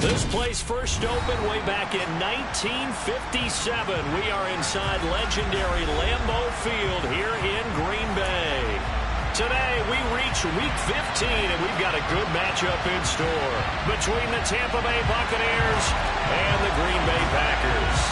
This place first opened way back in 1957. We are inside legendary Lambeau Field here in Green Bay. Today, we reach Week 15, and we've got a good matchup in store between the Tampa Bay Buccaneers and the Green Bay Packers.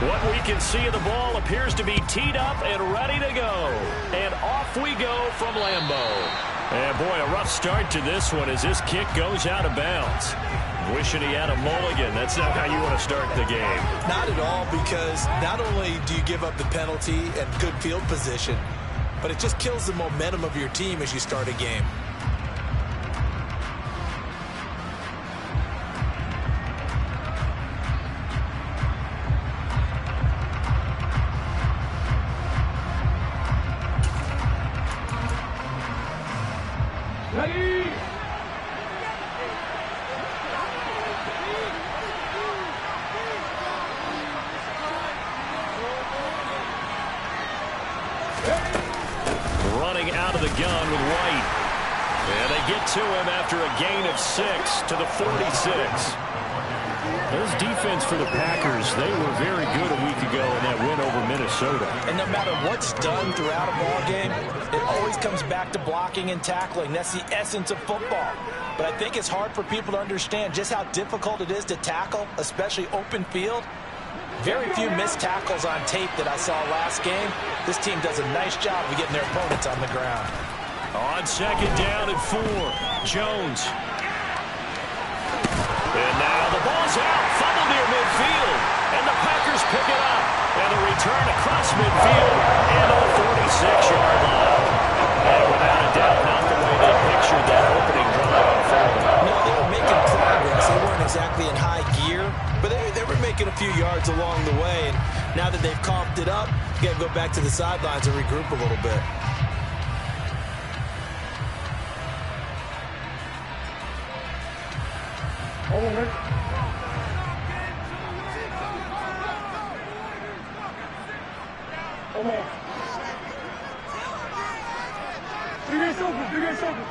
What we can see of the ball appears to be teed up and ready to go. And off we go from Lambeau. And boy, a rough start to this one as this kick goes out of bounds. Wishing he had a mulligan. That's not how you want to start the game. Not at all, because not only do you give up the penalty and good field position, but it just kills the momentum of your team as you start a game. Ready? Running out of the gun with White. And they get to him after a gain of 6 to the 46. This defense for the Packers, they were very good a week ago in that win over Minnesota. And no matter what's done throughout a ball game, it always comes back to blocking and tackling. That's the essence of football. But I think it's hard for people to understand just how difficult it is to tackle, especially open field. Very few missed tackles on tape that I saw last game. This team does a nice job of getting their opponents on the ground. On second down and 4, Jones. And now the ball's out, fumbled near midfield, and the Packers pick it up. And a return across midfield and on the 46-yard line. And without a doubt, not the way they pictured that opening drive unfolding. No, they were making progress. They weren't exactly in high gear, but they were making a few yards along the way. And now that they've coughed it up, you got to go back to the sidelines and regroup a little bit. Over. Over. Big ass open, big ass open.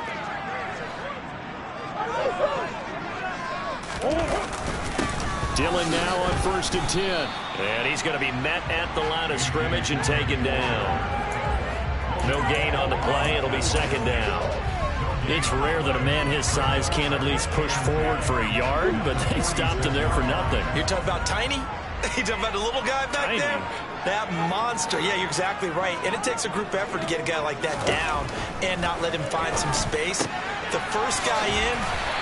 Dillon now on 1st and 10. And he's going to be met at the line of scrimmage and taken down. No gain on the play. It'll be 2nd down. It's rare that a man his size can at least push forward for a yard, but they stopped him there for nothing. You're talking about Tiny? You're talking about the little guy back Tiny. there? That monster. Yeah, you're exactly right. And it takes a group effort to get a guy like that down and not let him find some space. The first guy in,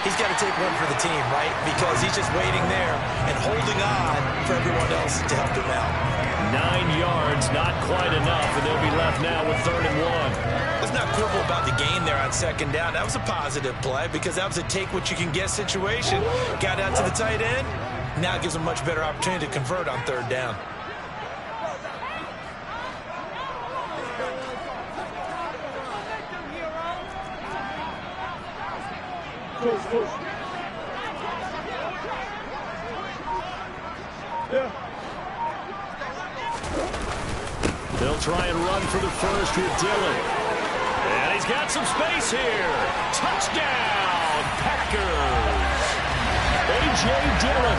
he's got to take one for the team, right? Because he's just waiting there and holding on for everyone else to help him out. 9 yards, not quite enough, and they'll be left now with 3rd and 1. Let's not quibble about the gain there on 2nd down. That was a positive play because that was a take-what-you-can-get situation. Got out to the tight end. Now it gives them a much better opportunity to convert on 3rd down. Close. Yeah. They'll try and run for the first with Dillon. And he's got some space here. Touchdown, Packers. A.J. Dillon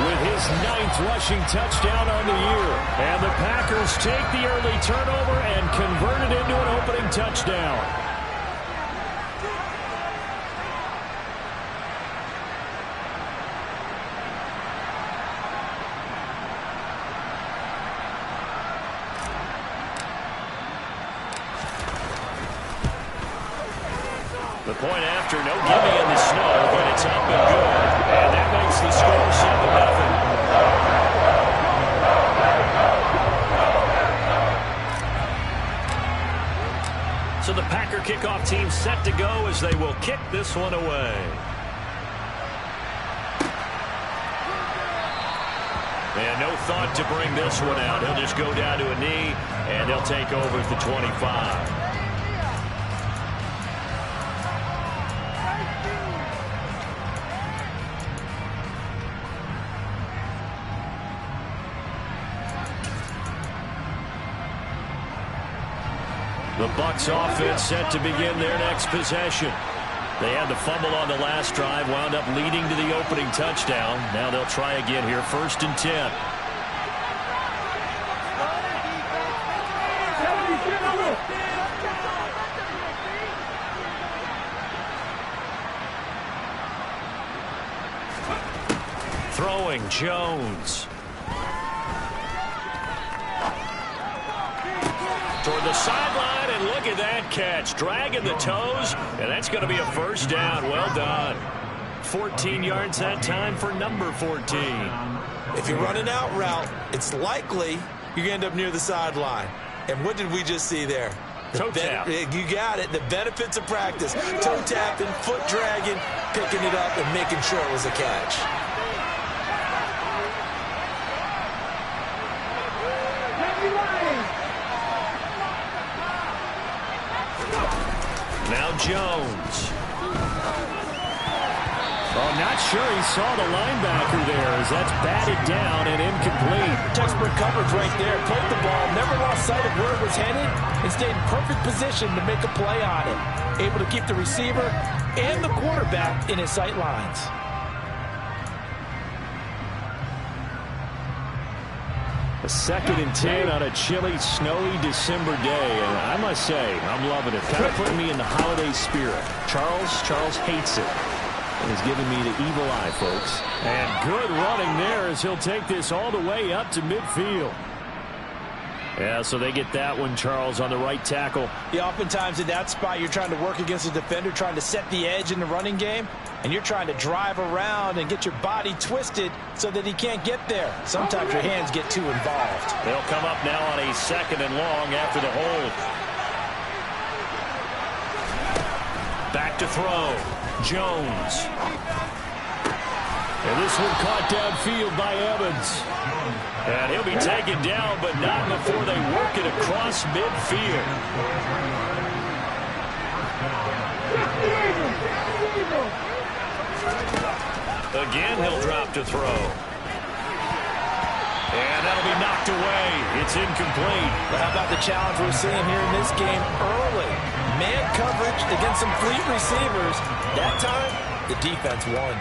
with his 9th rushing touchdown on the year. And the Packers take the early turnover and convert it into an opening touchdown. The point after, no gimme in the snow, but it's up and good. And that makes the score 7-0. So the Packer kickoff team set to go as they will kick this one away. And no thought to bring this one out. He'll just go down to a knee, and they'll take over at the 25. The Bucs offense set to begin their next possession. They had the fumble on the last drive, wound up leading to the opening touchdown. Now they'll try again here, 1st and 10. Throwing Jones. Toward the sideline, and look at that catch. Dragging the toes, and that's going to be a 1st down. Well done. 14 yards that time for number 14. If you're running out route, it's likely you're going to end up near the sideline. And what did we just see there? Toe tap. You got it. The benefits of practice. Toe tapping, foot dragging, picking it up, and making sure it was a catch. Now Jones. Oh, not sure he saw the linebacker there as that's batted down and incomplete. Textbook coverage right there. Played the ball, never lost sight of where it was headed, and stayed in perfect position to make a play on it. Able to keep the receiver and the quarterback in his sight lines. A 2nd and 10 on a chilly, snowy December day, and I must say, I'm loving it. Kind of putting me in the holiday spirit. Charles hates it. And he's giving me the evil eye, folks. And good running there as he'll take this all the way up to midfield. Yeah, so they get that one, Charles, on the right tackle. Yeah, oftentimes in that spot, you're trying to work against a defender, trying to set the edge in the running game, and you're trying to drive around and get your body twisted so that he can't get there. Sometimes your hands get too involved. They'll come up now on a 2nd and long after the hold. Back to throw. Jones. And this one caught downfield by Evans. And he'll be taken down, but not before they work it across midfield. Again, he'll drop to throw. And that'll be knocked away. It's incomplete. But how about the challenge we're seeing here in this game early? Man coverage against some fleet receivers. That time, the defense won.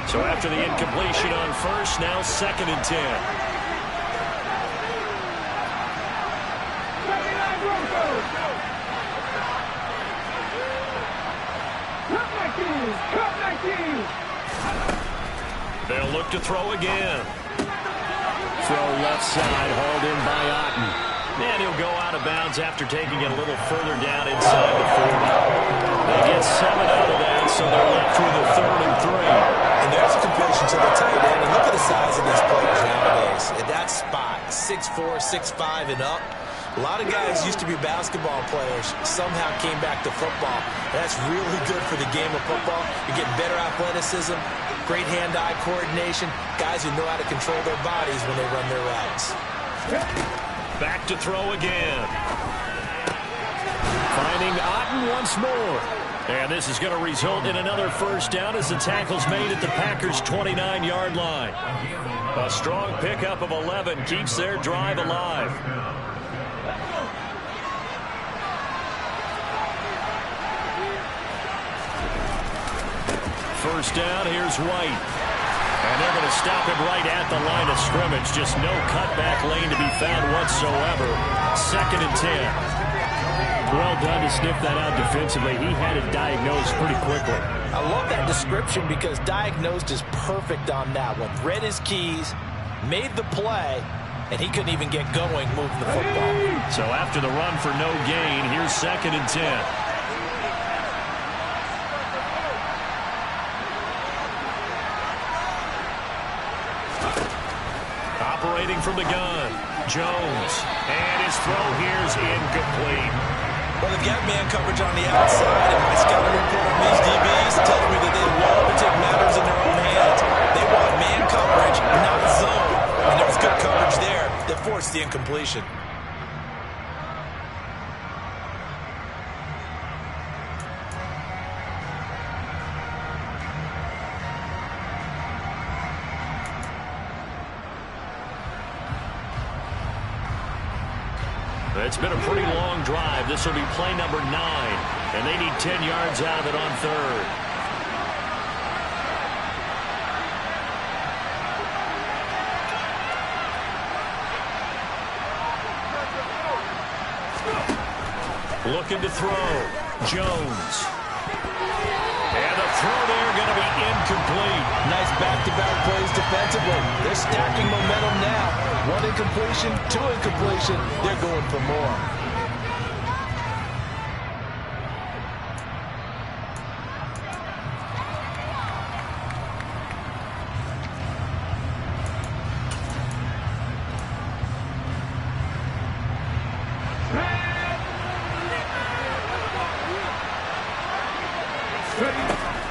So after the incompletion on 1st, now 2nd and 10. They'll look to throw again. Throw left side, hauled in by Otten. And he'll go out of bounds after taking it a little further down inside the 40. They get 7 out of that, so they're left with a 3rd and 3. And there's a completion to the tight end. And look at the size of these players nowadays. At that spot, 6'4", 6'5", and up. A lot of guys used to be basketball players, somehow came back to football. That's really good for the game of football. You're getting better athleticism, great hand-eye coordination, guys who know how to control their bodies when they run their routes. Back to throw again. Finding Otten once more. And this is going to result in another 1st down as the tackle's made at the Packers' 29-yard line. A strong pickup of 11 keeps their drive alive. 1st down, here's White. And they're going to stop him right at the line of scrimmage. Just no cutback lane to be found whatsoever. 2nd and 10. Well done to sniff that out defensively. He had it diagnosed pretty quickly. I love that description because diagnosed is perfect on that one. Read his keys, made the play, and he couldn't even get going moving the football. So after the run for no gain, here's 2nd and 10. Operating from the gun, Jones. And his throw here is incomplete. Well, they've got man coverage on the outside, and my scouting report on these DBs tells me that they love to take matters in their own hands. They want man coverage, not zone. And there was good coverage there that forced the incompletion. It's been a pretty long drive. This will be play number 9, and they need 10 yards out of it on third. Looking to throw. Jones. And the throw there going to be incomplete. Nice back-to-back plays defensively. They're stacking momentum now. 1 incompletion, 2 incompletion. They're going for more.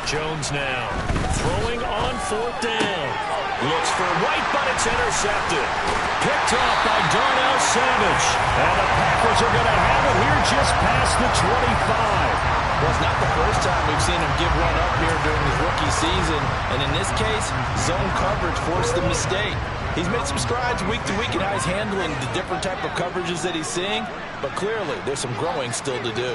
Jones now throwing on 4th down. Looks for White, but it's intercepted. Picked off by Darnell Savage. And the Packers are going to have it here just past the 25. Well, it's not the first time we've seen him give one up here during his rookie season. And in this case, zone coverage forced the mistake. He's made some strides week to week in how he's handling the different type of coverages that he's seeing. But clearly, there's some growing still to do.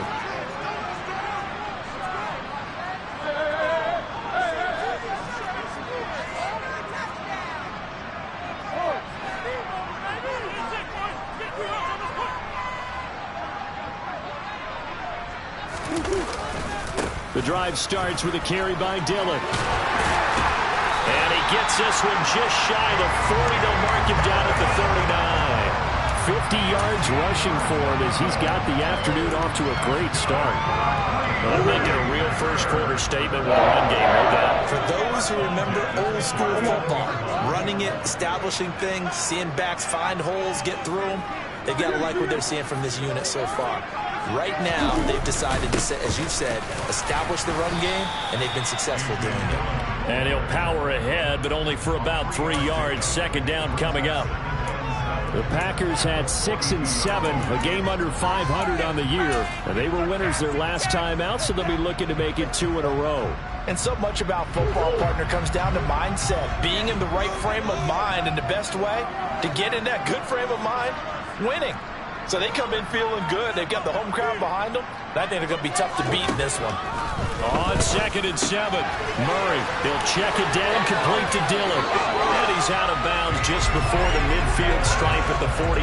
The drive starts with a carry by Dillon. And he gets this one just shy of the 40. They'll mark him down at the 39. 50 yards rushing for him as he's got the afternoon off to a great start. Well, they're making a real first-quarter statement with a run game, no doubt. For those who remember old-school football, running it, establishing things, seeing backs find holes, get through them, they've got to like what they're seeing from this unit so far. Right now, they've decided to, as you said, establish the run game, and they've been successful doing it. And he'll power ahead, but only for about 3 yards. 2nd down coming up. The Packers had 6 and 7, a game under 500 on the year. And they were winners their last time out, so they'll be looking to make it 2 in a row. And so much about football, partner, comes down to mindset. Being in the right frame of mind, and the best way to get in that good frame of mind, winning. So they come in feeling good. They've got the home crowd behind them. I think they're going to be tough to beat in this one. On 2nd and 7, Murray, they'll check it down, complete to Dillon. And he's out of bounds just before the midfield stripe at the 49.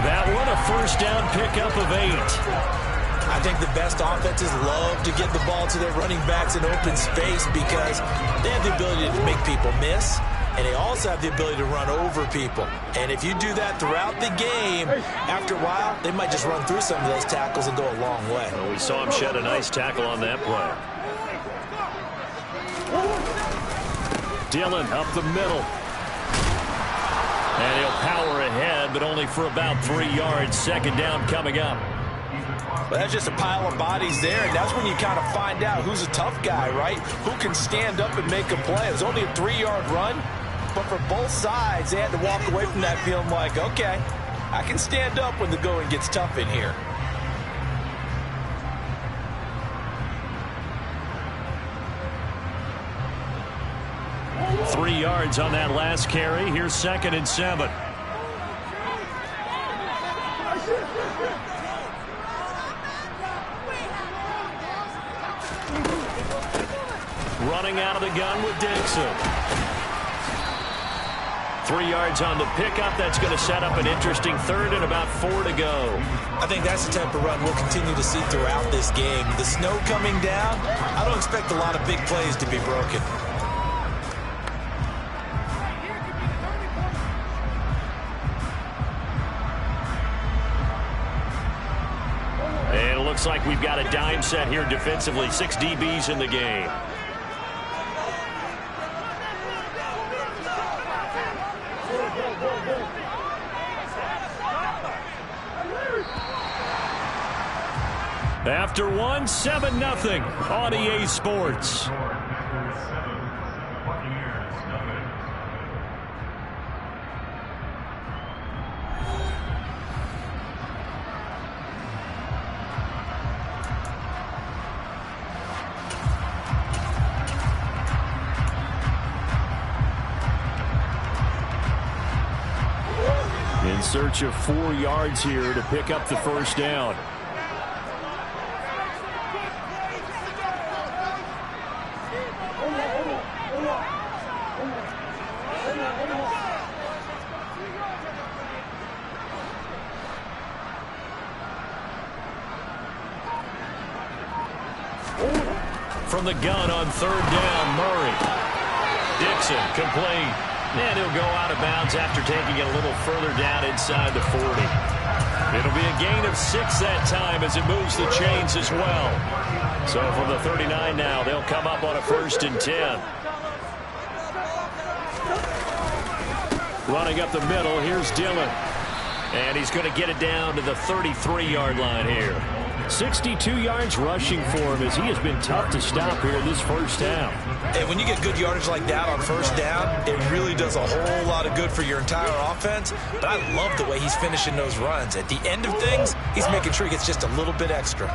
That one a first down pickup of 8. I think the best offenses love to get the ball to their running backs in open space because they have the ability to make people miss. And they also have the ability to run over people. And if you do that throughout the game, after a while, they might just run through some of those tackles and go a long way. Well, we saw him shed a nice tackle on that play. Dillon up the middle. And he'll power ahead, but only for about 3 yards. 2nd down coming up. Well, that's just a pile of bodies there, and that's when you kind of find out who's a tough guy, right? Who can stand up and make a play. It was only a 3-yard run, but for both sides, they had to walk away from that feeling like, okay, I can stand up when the going gets tough in here. Three yards on that last carry. Here's 2nd and 7. Running out of the gun with Dixon. 3 yards on the pickup. That's going to set up an interesting 3rd and about 4 to go. I think that's the type of run we'll continue to see throughout this game. The snow coming down, I don't expect a lot of big plays to be broken. And it looks like we've got a dime set here defensively. 6 DBs in the game. After one, 7-0 on EA Sports. search of 4 yards here to pick up the first down. From the gun on 3rd down, Murray. Dixon complete. And he'll go out of bounds after taking it a little further down inside the 40. It'll be a gain of 6 that time as it moves the chains as well. So from the 39 now, they'll come up on a 1st and 10. Running up the middle, here's Dillon. And he's going to get it down to the 33-yard line here. 62 yards rushing for him as he has been tough to stop here this first half. And when you get good yardage like that on 1st down, it really does a whole lot of good for your entire offense. But I love the way he's finishing those runs. At the end of things, he's making sure he gets just a little bit extra.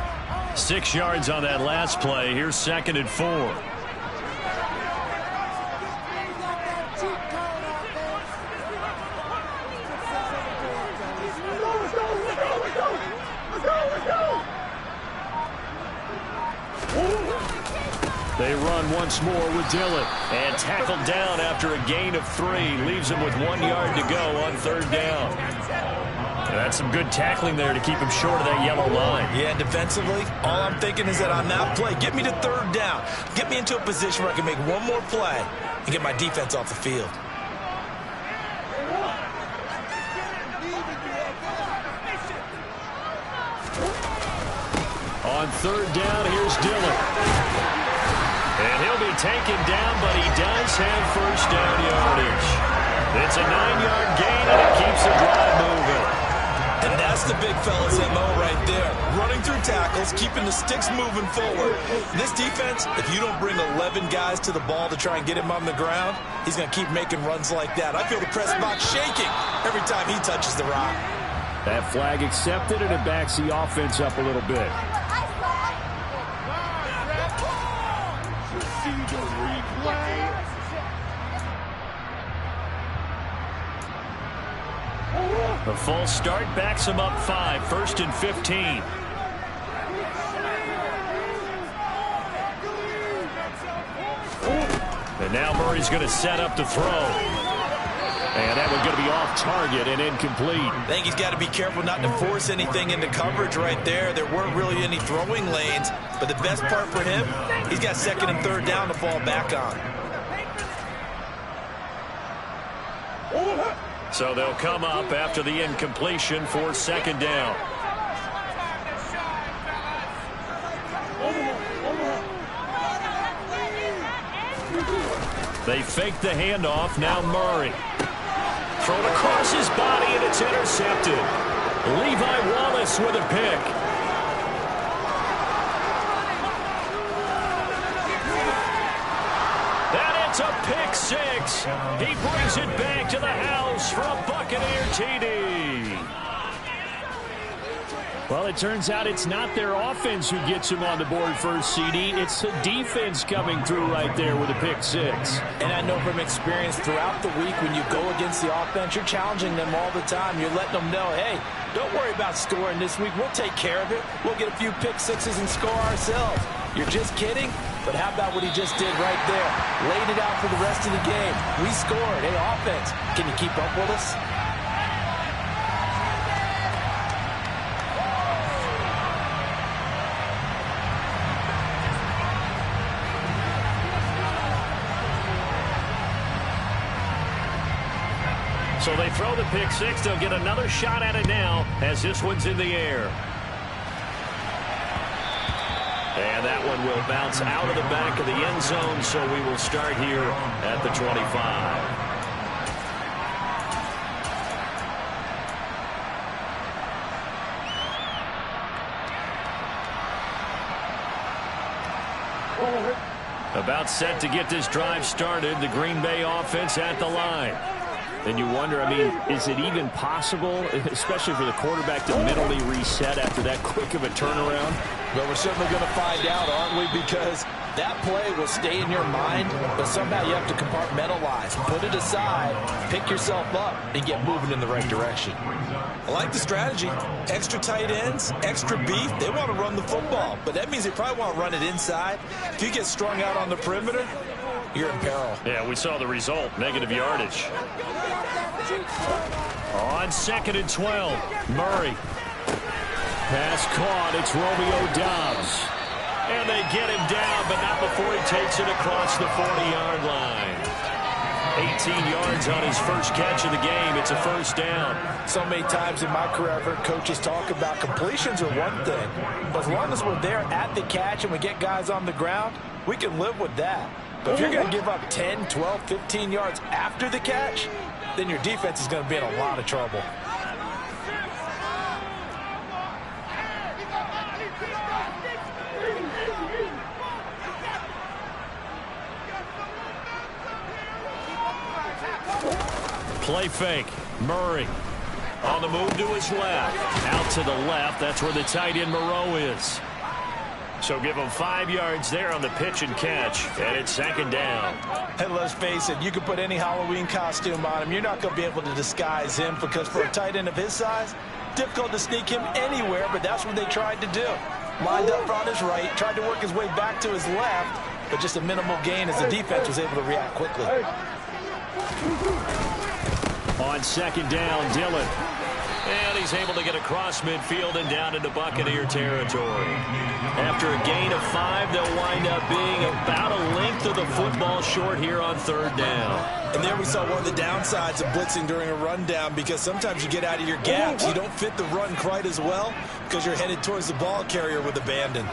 6 yards on that last play. Here's 2nd and 4. They run once more with Dillon. And tackled down after a gain of 3. Leaves him with 1 yard to go on 3rd down. And that's some good tackling there to keep him short of that yellow line. Yeah, and defensively, all I'm thinking is that on that play, get me to 3rd down. Get me into a position where I can make one more play and get my defense off the field. On 3rd down, here's Dillon. And he'll be taken down, but he does have 1st down yardage. It's a 9-yard gain, and it keeps the drive moving. And that's the big fella's MO right there. Running through tackles, keeping the sticks moving forward. This defense, if you don't bring 11 guys to the ball to try and get him on the ground, he's going to keep making runs like that. I feel the press box shaking every time he touches the rock. That flag accepted, and it backs the offense up a little bit. The full start backs him up 5, 1st and 15. And now Murray's going to set up to throw. And that one's going to be off target and incomplete. I think he's got to be careful not to force anything into coverage right there. There weren't really any throwing lanes. But the best part for him, he's got 2nd and 3rd down to fall back on. So they'll come up after the incompletion for 2nd down. They fake the handoff. Now Murray. Thrown across his body, and it's intercepted. Levi Wallace with a pick. It's a pick 6. He brings it back to the house for a Buccaneer TD. Well, it turns out it's not their offense who gets him on the board first, CD. It's the defense coming through right there with a pick 6. And I know from experience throughout the week when you go against the offense, you're challenging them all the time. You're letting them know, hey, don't worry about scoring this week. We'll take care of it. We'll get a few pick 6s and score ourselves. You're just kidding? But how about what he just did right there? Laid it out for the rest of the game. We scored. Hey, offense, can you keep up with us? So they throw the pick 6. They'll get another shot at it now as this one's in the air. And that one will bounce out of the back of the end zone, so we will start here at the 25. About set to get this drive started, the Green Bay offense at the line. And you wonder, I mean, is it even possible, especially for the quarterback, to mentally reset after that quick of a turnaround? Well, we're certainly going to find out, aren't we? Because that play will stay in your mind, but somehow you have to compartmentalize. Put it aside, pick yourself up, and get moving in the right direction. I like the strategy. Extra tight ends, extra beef. They want to run the football, but that means they probably want to run it inside. If you get strung out on the perimeter, you're in peril. Yeah, we saw the result, negative yardage. On 2nd and 12, Murray. Pass caught. It's Romeo Doubs. And they get him down, but not before he takes it across the 40-yard line. 18 yards on his first catch of the game. It's a first down. So many times in my career, I've heard coaches talk about completions are one thing. But as long as we're there at the catch and we get guys on the ground, we can live with that. But if you're going to give up 10, 12, 15 yards after the catch, then your defense is going to be in a lot of trouble. Play fake. Murray on the move to his left. Out to the left. That's where the tight end Moreau is. So give him 5 yards there on the pitch and catch. And it's 2nd down. And let's face it, you can put any Halloween costume on him. You're not going to be able to disguise him because for a tight end of his size, difficult to sneak him anywhere, but that's what they tried to do. Lined up on his right, tried to work his way back to his left, but just a minimal gain as the defense was able to react quickly. On 2nd down, Dillon. And he's able to get across midfield and down into Buccaneer territory. After a gain of 5, they'll wind up being about a length of the football short here on 3rd down. And there we saw one of the downsides of blitzing during a rundown, because sometimes you get out of your gaps. You don't fit the run quite as well because you're headed towards the ball carrier with abandon.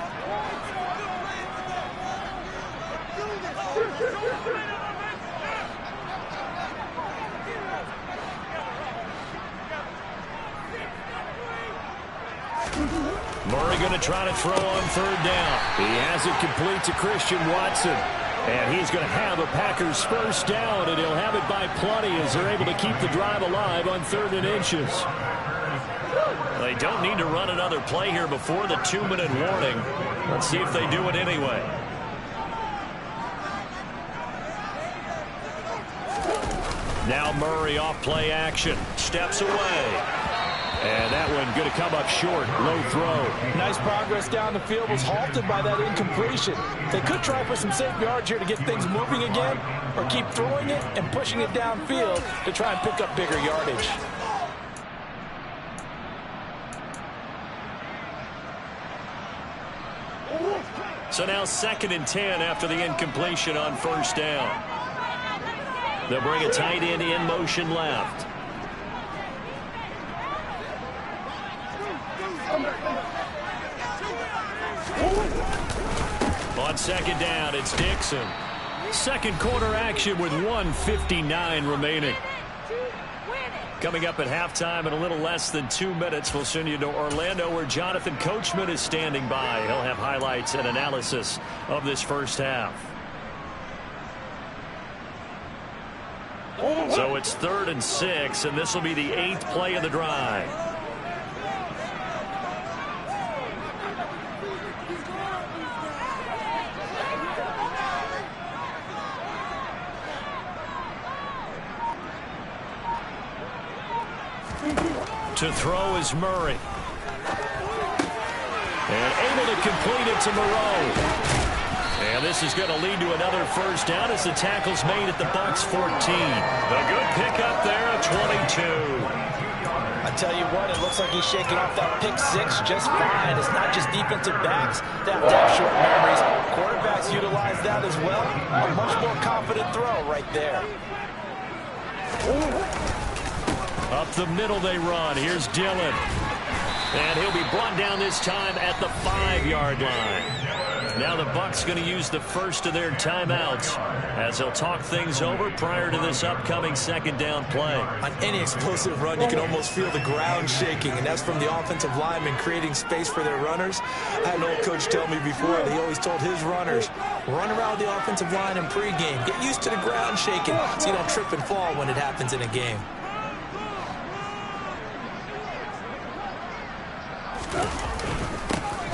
Murray going to try to throw on 3rd down. He has it complete to Christian Watson. And he's going to have a Packers first down, and he'll have it by plenty as they're able to keep the drive alive on 3rd and inches. They don't need to run another play here before the 2-minute warning. Let's see if they do it anyway. Now Murray off play action. Steps away. And that one going to come up short. Low throw. Nice progress down the field, was halted by that incompletion. They could try for some safe yards here to get things moving again, or keep throwing it and pushing it downfield to try and pick up bigger yardage. So now 2nd and 10 after the incompletion on 1st down. They'll bring a tight end in motion left. On 2nd down, it's Dixon. Second quarter action with 1:59 remaining. Coming up at halftime in a little less than 2 minutes, we'll send you to Orlando where Jonathan Coachman is standing by. He'll have highlights and analysis of this first half. So it's 3rd and 6, and this will be the 8th play of the drive. To throw is Murray. And able to complete it to Moreau. And this is going to lead to another first down as the tackle's made at the Bucs 14. A good pickup there at 22. I tell you what, it looks like he's shaking off that pick 6 just fine. It's not just defensive backs that have short memories. Quarterbacks utilize that as well. A much more confident throw right there. Up the middle they run. Here's Dillon. And he'll be brought down this time at the 5-yard line. Now the Bucs going to use the first of their timeouts as they'll talk things over prior to this upcoming 2nd down play. On any explosive run, you can almost feel the ground shaking, and that's from the offensive linemen creating space for their runners. I had an old coach tell me before that he always told his runners, run around the offensive line in pregame. Get used to the ground shaking so you don't trip and fall when it happens in a game.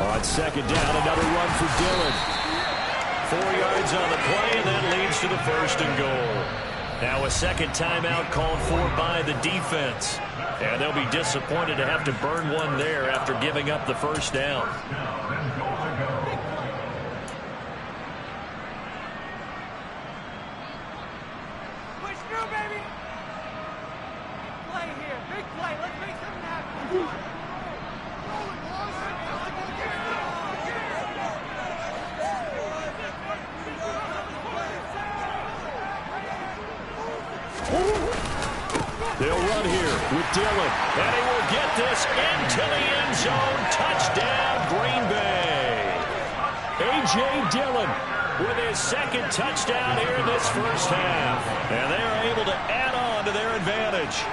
On second down, another run for Dillon. 4 yards on the play, and that leads to the 1st and goal. Now a second timeout called for by the defense. And they'll be disappointed to have to burn one there after giving up the 1st down. Push through, baby. Big play here. Big play. Let's make something happen. They'll run here with Dillon, and he will get this into the end zone. Touchdown, Green Bay. A.J. Dillon with his 2nd touchdown here in this 1st half. And they are able to add on to their advantage.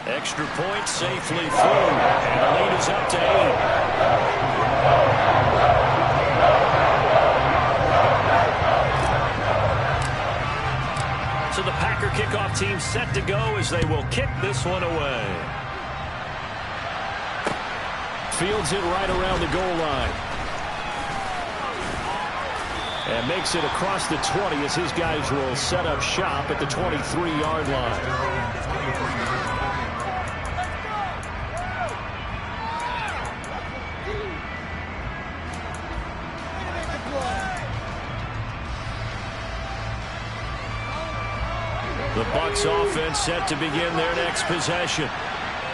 Extra point safely through, and the lead is up to 8. So the Packer kickoff team set to go as they will kick this one away. Fields it right around the goal line. And makes it across the 20 as his guys will set up shop at the 23-yard line. The Bucs offense set to begin their next possession.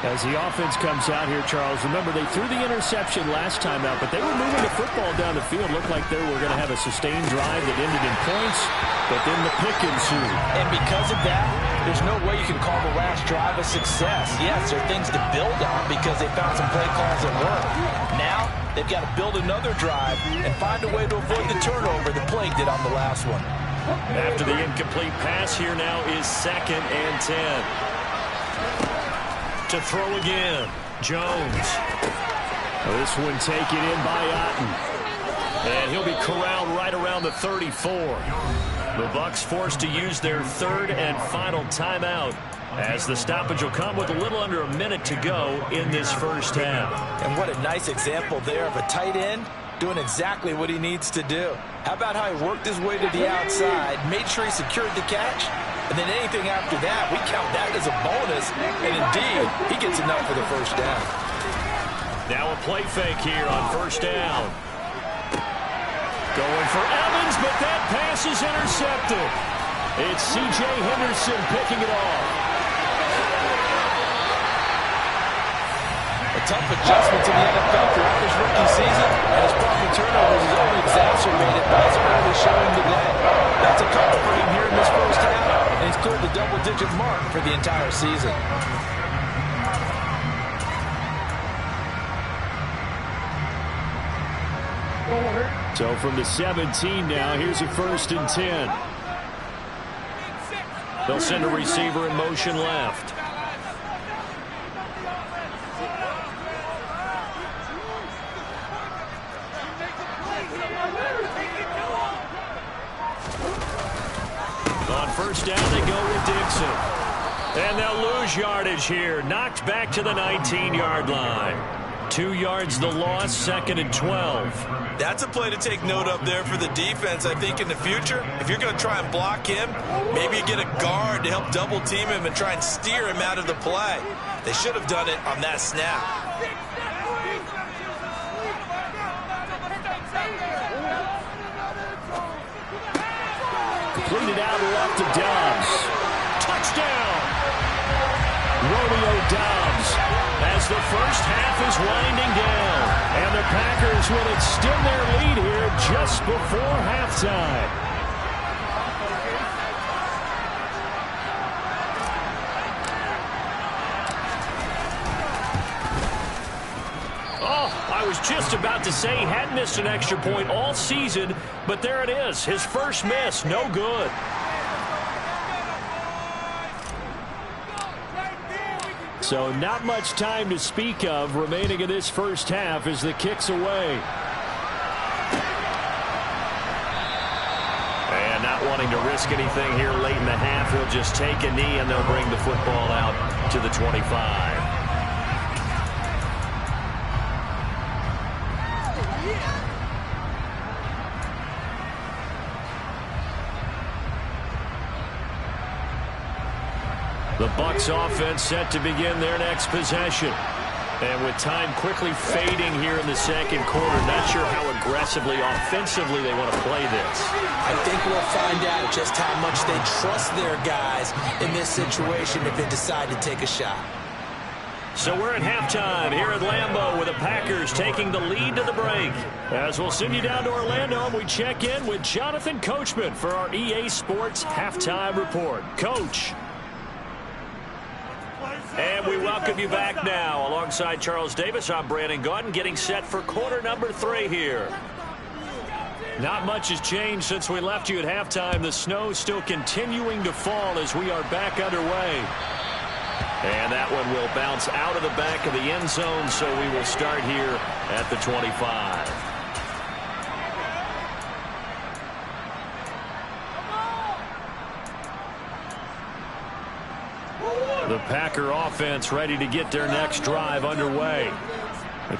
As the offense comes out here, Charles, remember they threw the interception last time out, but they were moving the football down the field. Looked like they were going to have a sustained drive that ended in points, but then the pick ensued. And because of that, there's no way you can call the last drive a success. Yes, there are things to build on because they found some play calls that work. Now, they've got to build another drive and find a way to avoid the turnover the play did on the last one. After the incomplete pass, here now is 2nd and 10. To throw again, Jones. This one taken in by Otten. And he'll be corralled right around the 34. The Bucs forced to use their 3rd and final timeout as the stoppage will come with a little under a minute to go in this 1st half. And what a nice example there of a tight end doing exactly what he needs to do. How about how he worked his way to the outside, made sure he secured the catch, and then anything after that, we count that as a bonus, and indeed, he gets enough for the 1st down. Now a play fake here on 1st down. Going for Evans, but that pass is intercepted. It's C.J. Henderson picking it off. A tough adjustment to the NFL throughout his rookie season, and his problem turnovers is only exacerbated by his early showing today. That's a couple for him here in this 1st half, and he's cleared the double-digit mark for the entire season. So from the 17 now, here's a 1st and 10. They'll send a receiver in motion left. On 1st down, they go with Dixon. And they'll lose yardage here. Knocked back to the 19-yard line. 2 yards the loss, 2nd and 12. That's a play to take note of there for the defense. I think in the future, if you're going to try and block him, maybe you get a guard to help double team him and try and steer him out of the play. They should have done it on that snap. Completed out left to Dobbs. Touchdown! Romeo Dobbs as the 1st half is winding down. And the Packers will extend their lead here just before halftime. Oh, I was just about to say he hadn't missed an extra point all season, but there it is. His first miss, no good. So not much time to speak of remaining in this 1st half as the kick's away. And not wanting wanting to risk anything here late in the half. He'll just take a knee, and they'll bring the football out to the 25. The Bucs offense set to begin their next possession. And with time quickly fading here in the second quarter, not sure how aggressively, offensively they want to play this. I think we'll find out just how much they trust their guys in this situation if they decide to take a shot. So we're at halftime here at Lambeau with the Packers taking the lead to the break. As we'll send you down to Orlando, and we check in with Jonathan Coachman for our EA Sports Halftime Report. Coach. And we welcome you back now. Alongside Charles Davis, I'm Brandon Gaudin, getting set for quarter number 3 here. Not much has changed since we left you at halftime. The snow still continuing to fall as we are back underway. And that one will bounce out of the back of the end zone, so we will start here at the 25. The Packer offense ready to get their next drive underway.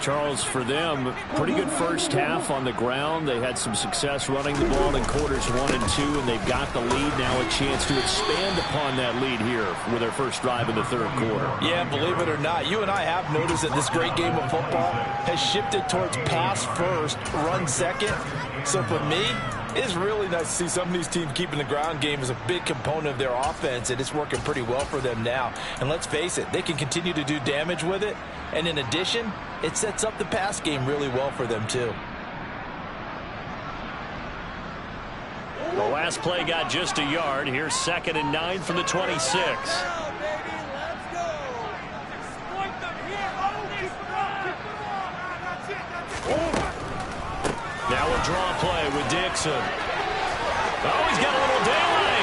Charles, for them, pretty good first half on the ground. They had some success running the ball in quarters 1 and 2, and they've got the lead. Now a chance to expand upon that lead here with their first drive in the third quarter. Yeah, believe it or not, you and I have noticed that this great game of football has shifted towards pass first, run second. So for me, it's really nice to see some of these teams keeping the ground game as a big component of their offense, and it's working pretty well for them now. And let's face it, they can continue to do damage with it. And in addition, it sets up the pass game really well for them too. The last play got just a yard. Here's 2nd and 9 from the 26. Now a draw play with Dixon. Oh, he's got a little delay.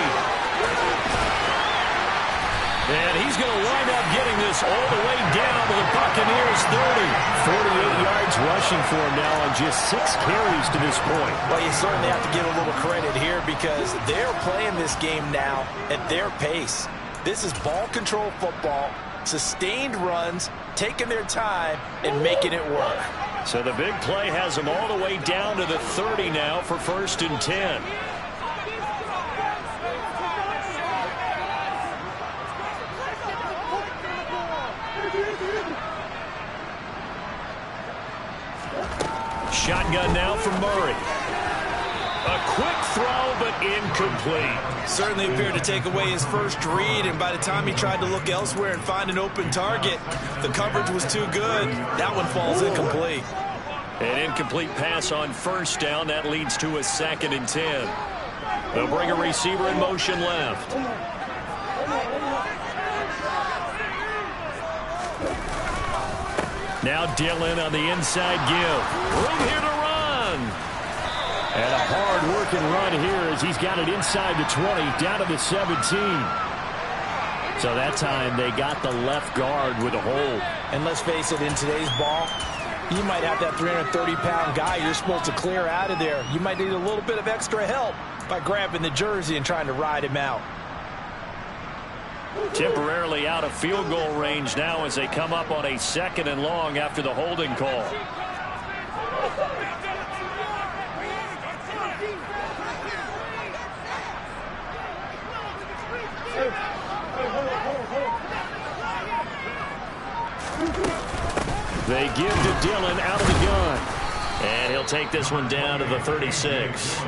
And he's going to wind up getting this all the way down to the Buccaneers 30. 48 yards rushing for him now on just 6 carries to this point. Well, you certainly have to give a little credit here because they're playing this game now at their pace. This is ball control football, sustained runs, taking their time, and making it work. So the big play has them all the way down to the 30 now for 1st and 10. Shotgun now for Murray. A quick throw, but incomplete. Certainly appeared to take away his first read, and by the time he tried to look elsewhere and find an open target, the coverage was too good. That one falls incomplete. An incomplete pass on 1st down. That leads to a 2nd and 10. They'll bring a receiver in motion left. Now Dillon on the inside give. Room here to run. And a hard-working run here as he's got it inside the 20, down to the 17. So that time they got the left guard with a hold. And let's face it, in today's ball, you might have that 330-pound guy you're supposed to clear out of there. You might need a little bit of extra help by grabbing the jersey and trying to ride him out. Temporarily out of field goal range now as they come up on a 2nd and long after the holding call. They give to Dillon out of the gun. And he'll take this one down to the 36.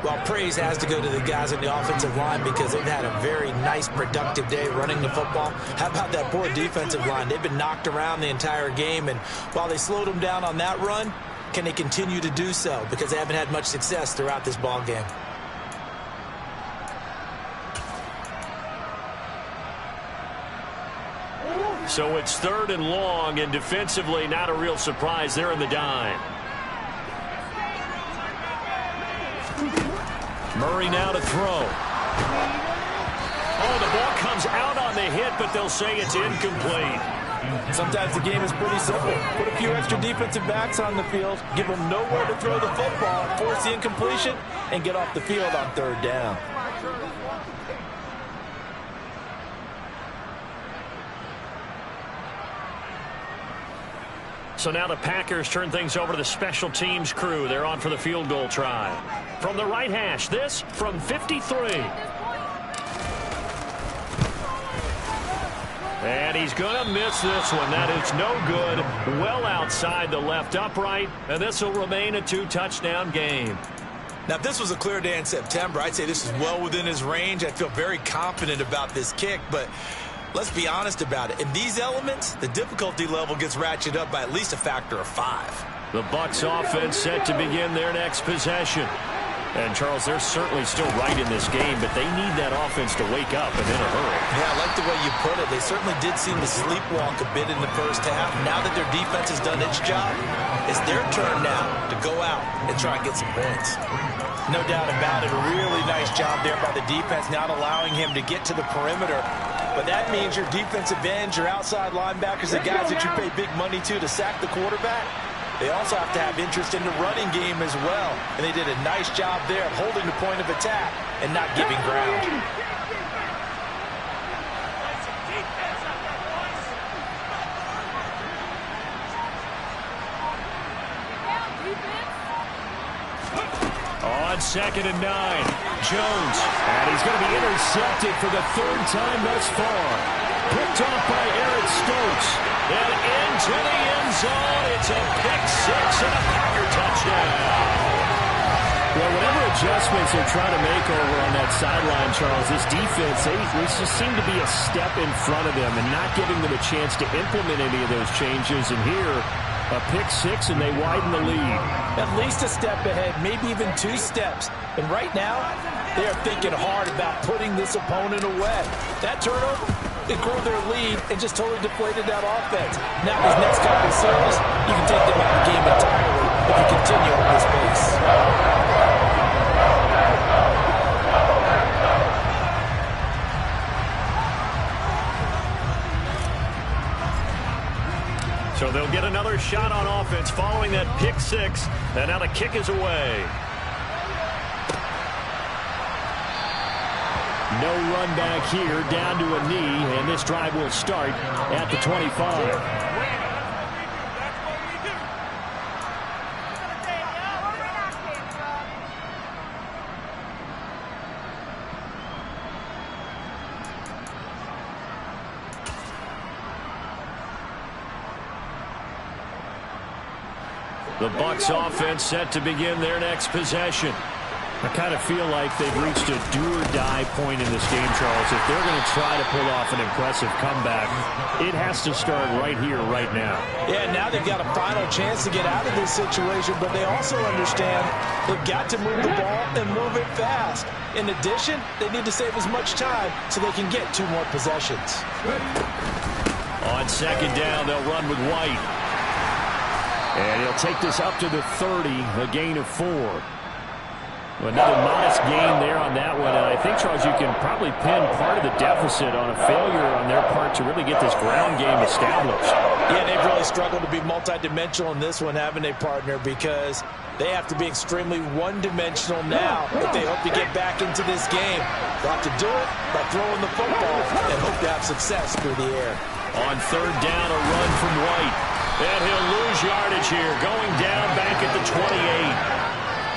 Well, praise has to go to the guys in the offensive line because they've had a very nice, productive day running the football. How about that poor defensive line? They've been knocked around the entire game, and while they slowed them down on that run, can they continue to do so? Because they haven't had much success throughout this ball game. So it's 3rd and long, and defensively not a real surprise. They're in the dime. Murray now to throw. Oh, the ball comes out on the hit, but they'll say it's incomplete. Sometimes the game is pretty simple. Put a few extra defensive backs on the field, give them nowhere to throw the football, force the incompletion, and get off the field on third down. So now the Packers turn things over to the special teams crew. They're on for the field goal try. From the right hash, this from 53. And he's going to miss this one. That is no good. Well outside the left upright. And this will remain a 2-touchdown game. Now, if this was a clear day in September, I'd say this is well within his range. I feel very confident about this kick, but let's be honest about it. In these elements, the difficulty level gets ratcheted up by at least a factor of 5. The Bucs offense set to begin their next possession. And, Charles, they're certainly still right in this game, but they need that offense to wake up and in a hurry. Yeah, I like the way you put it. They certainly did seem to sleepwalk a bit in the first half. Now that their defense has done its job, it's their turn now to go out and try and get some points. No doubt about it. A really nice job there by the defense, not allowing him to get to the perimeter. But that means your defensive ends, your outside linebackers, the guys that you pay big money to sack the quarterback, they also have to have interest in the running game as well. And they did a nice job there of holding the point of attack and not giving ground. On 2nd and 9, Jones. And he's going to be intercepted for the 3rd time thus far. Picked off by Eric Stokes. And into the end zone. It's a pick 6 and a Packer touchdown. Well, whatever adjustments they're trying to make over on that sideline, Charles, this defense, they just seem to be a step in front of them and not giving them a chance to implement any of those changes. And here, a pick 6, and they widen the lead. At least a step ahead, maybe even 2 steps. And right now, they are thinking hard about putting this opponent away. That turnover, it grew their lead and just totally deflated that offense. Now these next couple of series, you can take them out of the game entirely if you continue on this pace. So they'll get another shot on offense following that pick 6. And now the kick is away. No run back here, down to a knee, and this drive will start at the 25. The Bucs offense set to begin their next possession. I kind of feel like they've reached a do-or-die point in this game, Charles. If they're going to try to pull off an impressive comeback, it has to start right here, right now. Yeah, now they've got a final chance to get out of this situation, but they also understand they've got to move the ball and move it fast. In addition, they need to save as much time so they can get 2 more possessions. On 2nd down, they'll run with White. And he'll take this up to the 30, a gain of 4. Another modest gain there on that one, and I think, Charles, you can probably pin part of the deficit on a failure on their part to really get this ground game established. Yeah, they've really struggled to be multidimensional in this one, haven't they, partner? Because they have to be extremely one-dimensional now if they hope to get back into this game. They'll have to do it by throwing the football and hope to have success through the air. On 3rd down, a run from White. And he'll lose yardage here, going down back at the 28.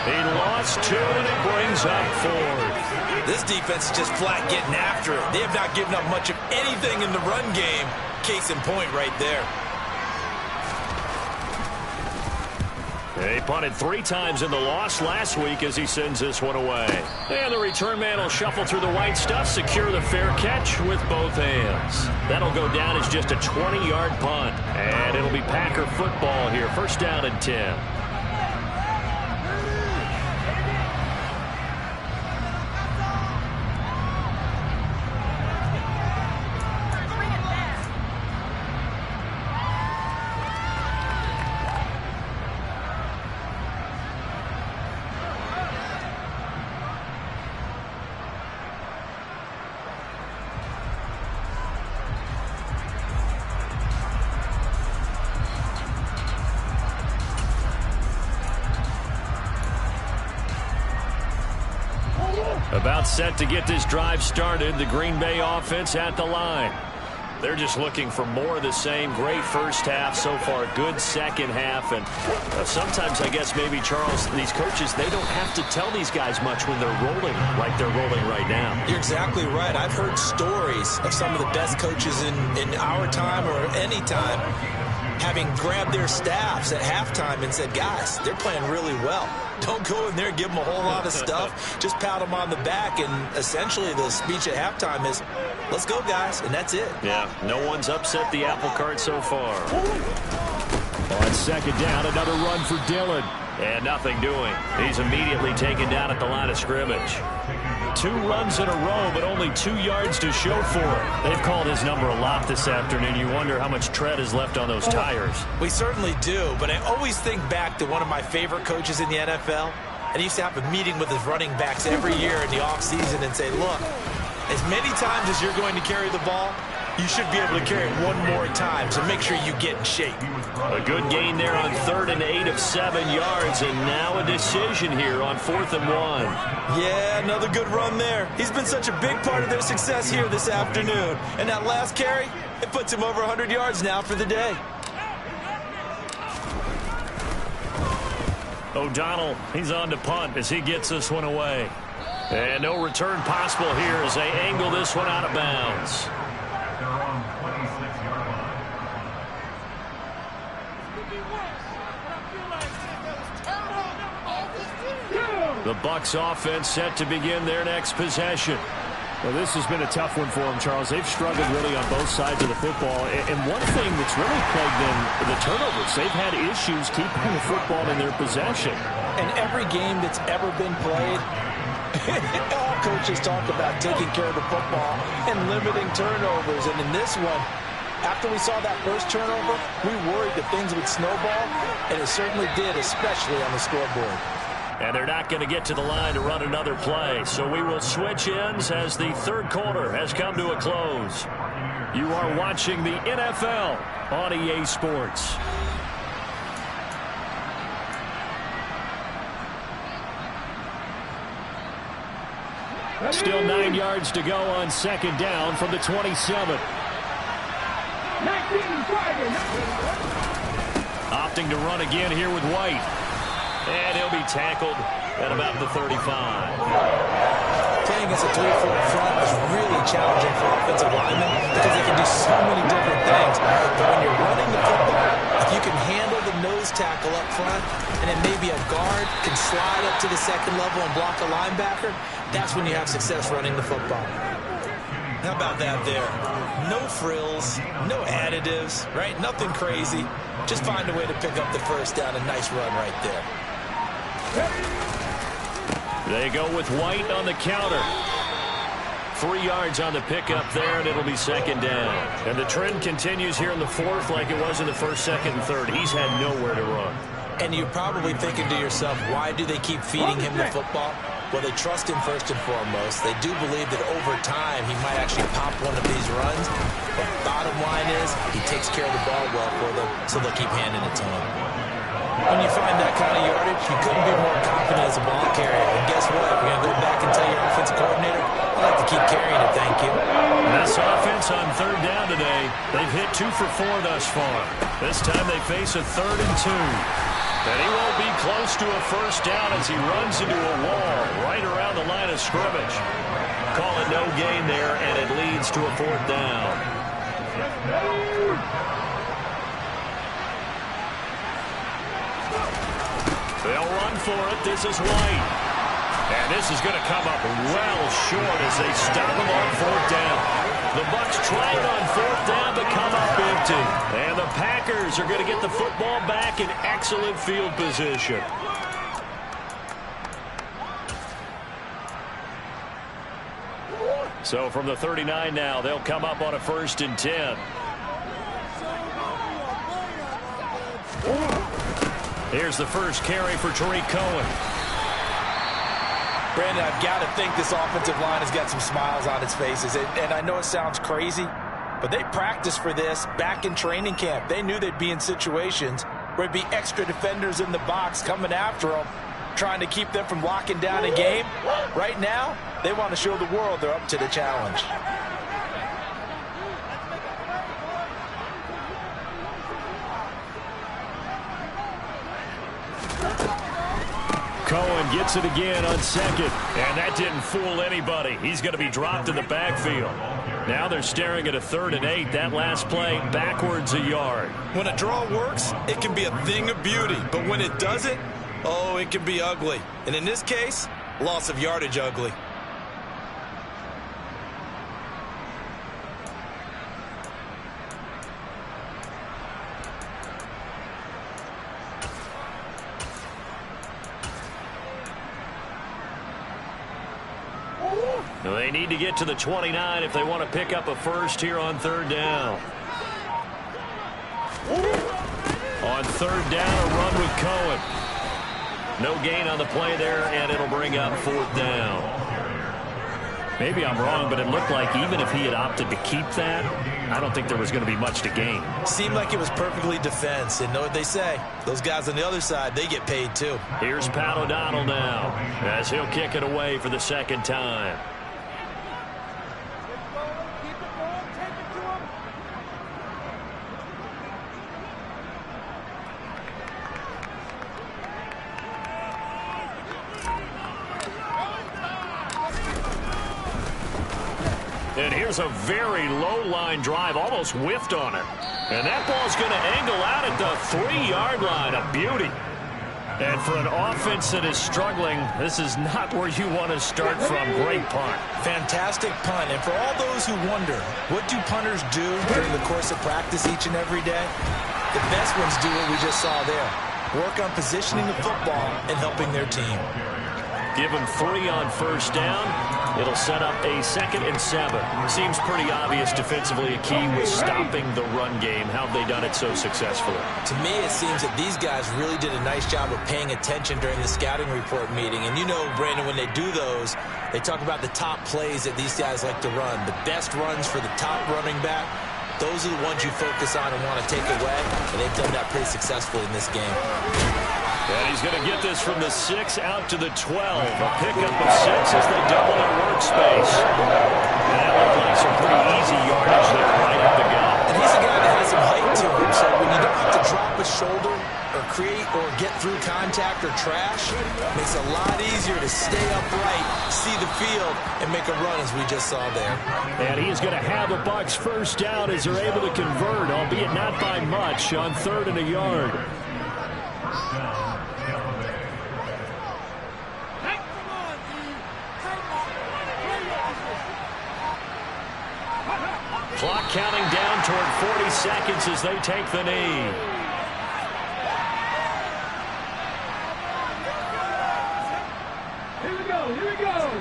He lost 2, and it brings up 4. This defense is just flat getting after it. They have not given up much of anything in the run game. Case in point right there. He punted 3 times in the loss last week as he sends this one away. And the return man will shuffle through the white stuff, secure the fair catch with both hands. That'll go down as just a 20-yard punt. And it'll be Packer football here. 1st down and 10. About set to get this drive started. The Green Bay offense at the line. They're just looking for more of the same. Great first half so far. Good second half. And sometimes, I guess, maybe, Charles, these coaches, they don't have to tell these guys much when they're rolling like they're rolling right now. You're exactly right. I've heard stories of some of the best coaches in our time or any time having grabbed their staffs at halftime and said, guys, they're playing really well. Don't go in there and give them a whole lot of stuff. Just pat them on the back. And essentially the speech at halftime is, let's go, guys. And that's it. Yeah, no one's upset the apple cart so far. On second down, another run for Dillon. And nothing doing. He's immediately taken down at the line of scrimmage. 2 runs in a row, but only 2 yards to show for it. They've called his number a lot this afternoon. You wonder how much tread is left on those tires. We certainly do, but I always think back to one of my favorite coaches in the NFL. And he used to have a meeting with his running backs every year in the offseason and say, look, as many times as you're going to carry the ball, you should be able to carry it one more time, so make sure you get in shape. A good gain there on 3rd and 8 of 7 yards, and now a decision here on 4th and 1. Yeah, another good run there. He's been such a big part of their success here this afternoon. And that last carry, it puts him over 100 yards now for the day. O'Donnell, he's on to punt as he gets this one away. And no return possible here as they angle this one out of bounds. The Bucs offense set to begin their next possession. Well, this has been a tough one for them, Charles. They've struggled really on both sides of the football. And one thing that's really plagued them, the turnovers. They've had issues keeping the football in their possession. In every game that's ever been played, all coaches talk about taking care of the football and limiting turnovers. And in this one, after we saw that first turnover, we worried that things would snowball, and it certainly did, especially on the scoreboard. And they're not going to get to the line to run another play. So we will switch ends as the 3rd quarter has come to a close. You are watching the NFL on EA Sports. Still 9 yards to go on 2nd down from the 27. Opting to run again here with White. And he'll be tackled at about the 35. Playing against a 3-4 front is really challenging for offensive linemen because they can do so many different things. But when you're running the football, if you can handle the nose tackle up front, and then maybe a guard can slide up to the 2nd level and block a linebacker, that's when you have success running the football. How about that there? No frills, no additives, right? Nothing crazy. Just find a way to pick up the first down. A nice run right there. They go with White on the counter. 3 yards on the pickup there, and it'll be 2nd down. And the trend continues here in the 4th like it was in the 1st, 2nd, and 3rd. He's had nowhere to run. And you're probably thinking to yourself, why do they keep feeding him the football? Well, they trust him first and foremost. They do believe that over time he might actually pop one of these runs. But bottom line is he takes care of the ball well for them, so they'll keep handing it to him. When you find that kind of yardage, you couldn't be more confident as a ball carrier. And guess what? You're going to go back and tell your offensive coordinator, I'd like to keep carrying it, thank you. This offense on 3rd down today, they've hit 2 for 4 thus far. This time they face a 3rd and 2. And he won't be close to a first down as he runs into a wall right around the line of scrimmage. Call it no gain there, and it leads to a 4th down. They'll run for it. This is White. And this is going to come up well short as they stop him on 4th down. The Bucs trying on 4th down to come up empty. And the Packers are going to get the football back in excellent field position. So from the 39 now, they'll come up on a 1st and 10. Here's the first carry for Tariq Cohen. Brandon, I've got to think this offensive line has got some smiles on its faces. And I know it sounds crazy, but they practiced for this back in training camp. They knew they'd be in situations where it'd be extra defenders in the box coming after them. trying to keep them from locking down a game. Right now, they want to show the world they're up to the challenge. Cohen gets it again on second, and that didn't fool anybody. He's going to be dropped in the backfield. Now they're staring at a 3rd and 8. That last play, backwards a yard. When a draw works, it can be a thing of beauty. But when it doesn't, oh, it can be ugly. And in this case, loss of yardage ugly. They need to get to the 29 if they want to pick up a first here on 3rd down. On 3rd down, a run with Cohen. No gain on the play there, and it'll bring up 4th down. Maybe I'm wrong, but it looked like even if he had opted to keep that, I don't think there was going to be much to gain. Seemed like it was perfectly defense, and know what they say. Those guys on the other side, they get paid too. Here's Pat O'Donnell now, as he'll kick it away for the 2nd time. And here's a very low-line drive, almost whiffed on it. And that ball's going to angle out at the 3-yard line. A beauty. And for an offense that is struggling, this is not where you want to start from. Great punt. Fantastic punt. And for all those who wonder, what do punters do during the course of practice each and every day? The best ones do what we just saw there. Work on positioning the football and helping their team. Give him 3 on 1st down. It'll set up a 2nd and 7. Seems pretty obvious defensively. A key was stopping the run game. How have they done it so successfully? To me, it seems that these guys really did a nice job of paying attention during the scouting report meeting. And you know, Brandon, when they do those, they talk about the top plays that these guys like to run. The best runs for the top running back. Those are the ones you focus on and want to take away. And they've done that pretty successfully in this game. And he's going to get this from the 6 out to the 12. A pickup of 6 as they double their workspace. And that looked like some pretty easy yardage there right up the gut. And he's a guy that has some height to him, so when you don't have to drop a shoulder or create or get through contact or trash, it makes it a lot easier to stay upright, see the field, and make a run as we just saw there. And he's going to have a Bucs first down as they're able to convert, albeit not by much, on 3rd and a yard. Clock counting down toward 40 seconds as they take the knee. Here we go, here we go.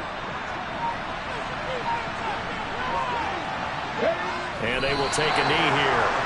And they will take a knee here.